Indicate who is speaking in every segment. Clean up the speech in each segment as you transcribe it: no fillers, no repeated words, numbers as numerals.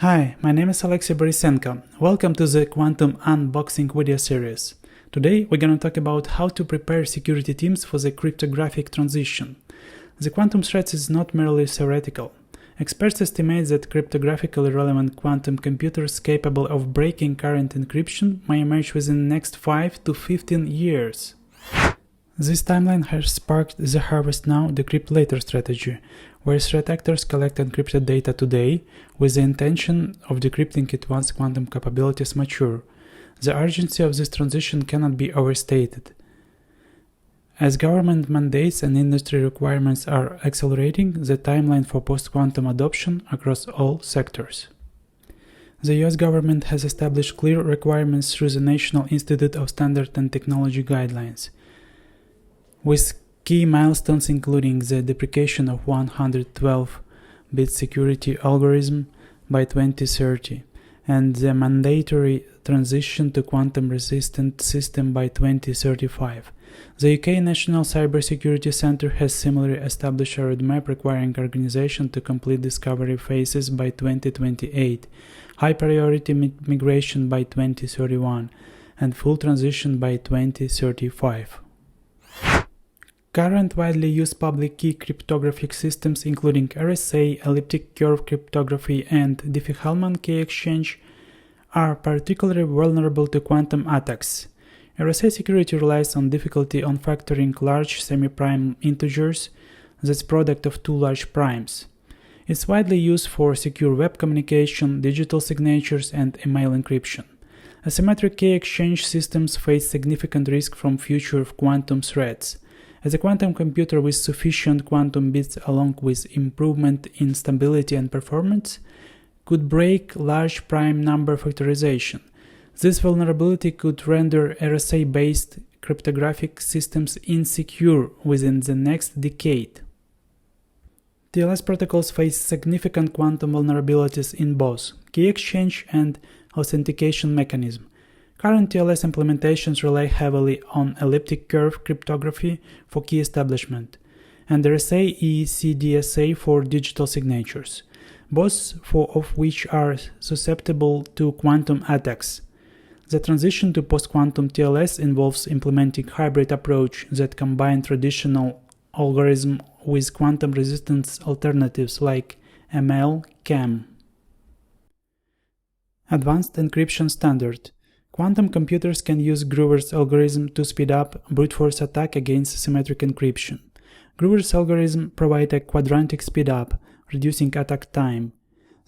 Speaker 1: Hi, my name is Alexey Borisenko. Welcome to the Quantum Unboxing video series. Today we're going to talk about how to prepare security teams for the cryptographic transition. The quantum threat is not merely theoretical. Experts estimate that cryptographically relevant quantum computers capable of breaking current encryption may emerge within the next 5 to 15 years. This timeline has sparked the Harvest Now, Decrypt Later strategy, where threat actors collect encrypted data today with the intention of decrypting it once quantum capabilities mature. The urgency of this transition cannot be overstated. As government mandates and industry requirements are accelerating the timeline for post-quantum adoption across all sectors. The US government has established clear requirements through the National Institute of Standards and Technology guidelines, with key milestones including the deprecation of 112-bit security algorithm by 2030 and the mandatory transition to quantum-resistant system by 2035. The UK National Cybersecurity Centre has similarly established a roadmap requiring organization to complete discovery phases by 2028, high-priority migration by 2031, and full transition by 2035. Current widely used public key cryptographic systems including RSA, Elliptic Curve Cryptography, and Diffie-Hellman key exchange are particularly vulnerable to quantum attacks. RSA security relies on difficulty on factoring large semi-prime integers, that's product of two large primes. It's widely used for secure web communication, digital signatures, and email encryption. Asymmetric key exchange systems face significant risk from future quantum threats, as a quantum computer with sufficient quantum bits along with improvement in stability and performance could break large prime number factorization. This vulnerability could render RSA-based cryptographic systems insecure within the next decade. TLS protocols face significant quantum vulnerabilities in both key exchange and authentication mechanism. Current TLS implementations rely heavily on elliptic curve cryptography for key establishment and RSA ECDSA for digital signatures, both of which are susceptible to quantum attacks. The transition to post-quantum TLS involves implementing a hybrid approach that combines traditional algorithm with quantum resistance alternatives like ML-KEM. Advanced Encryption Standard. Quantum computers can use Groover's algorithm to speed up brute force attack against symmetric encryption. Groover's algorithm provides a quadratic speedup, reducing attack time.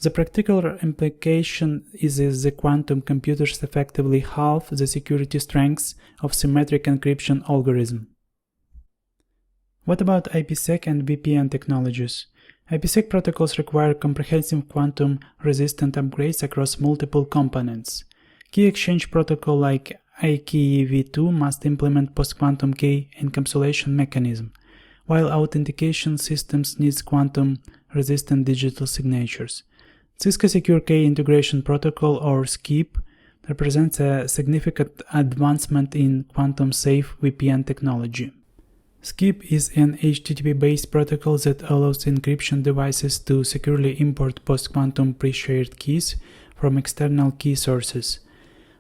Speaker 1: The practical implication is that the quantum computers effectively halve the security strengths of symmetric encryption algorithm. What about IPsec and VPN technologies? IPsec protocols require comprehensive quantum-resistant upgrades across multiple components. Key exchange protocol like IKEv2 must implement post-quantum key encapsulation mechanism, while authentication systems need quantum-resistant digital signatures. Cisco Secure Key Integration Protocol, or SKIP, represents a significant advancement in quantum-safe VPN technology. SKIP is an HTTP-based protocol that allows encryption devices to securely import post-quantum pre-shared keys from external key sources.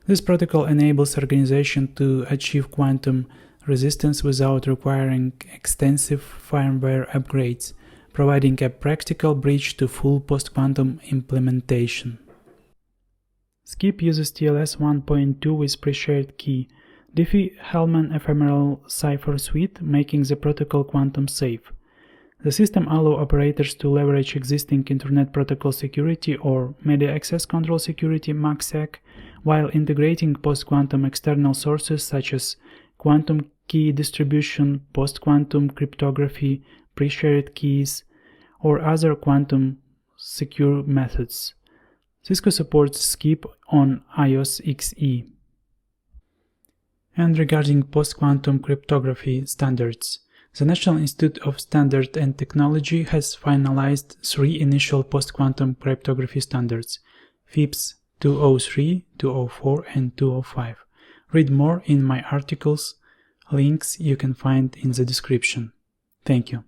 Speaker 1: This protocol enables organizations to achieve quantum resistance without requiring extensive firmware upgrades, providing a practical bridge to full post-quantum implementation. SKIP uses TLS 1.2 with pre-shared key, Diffie-Hellman ephemeral cipher suite, making the protocol quantum safe. The system allows operators to leverage existing Internet Protocol Security or Media Access Control Security (MACSEC) while integrating post-quantum external sources such as quantum key distribution, post-quantum cryptography, pre-shared keys, or other quantum secure methods. Cisco supports SKIP on iOS XE. And regarding post-quantum cryptography standards, the National Institute of Standards and Technology has finalized 3 initial post-quantum cryptography standards: FIPS 203, 204, and 205. Read more in my articles. Links you can find in the description. Thank you.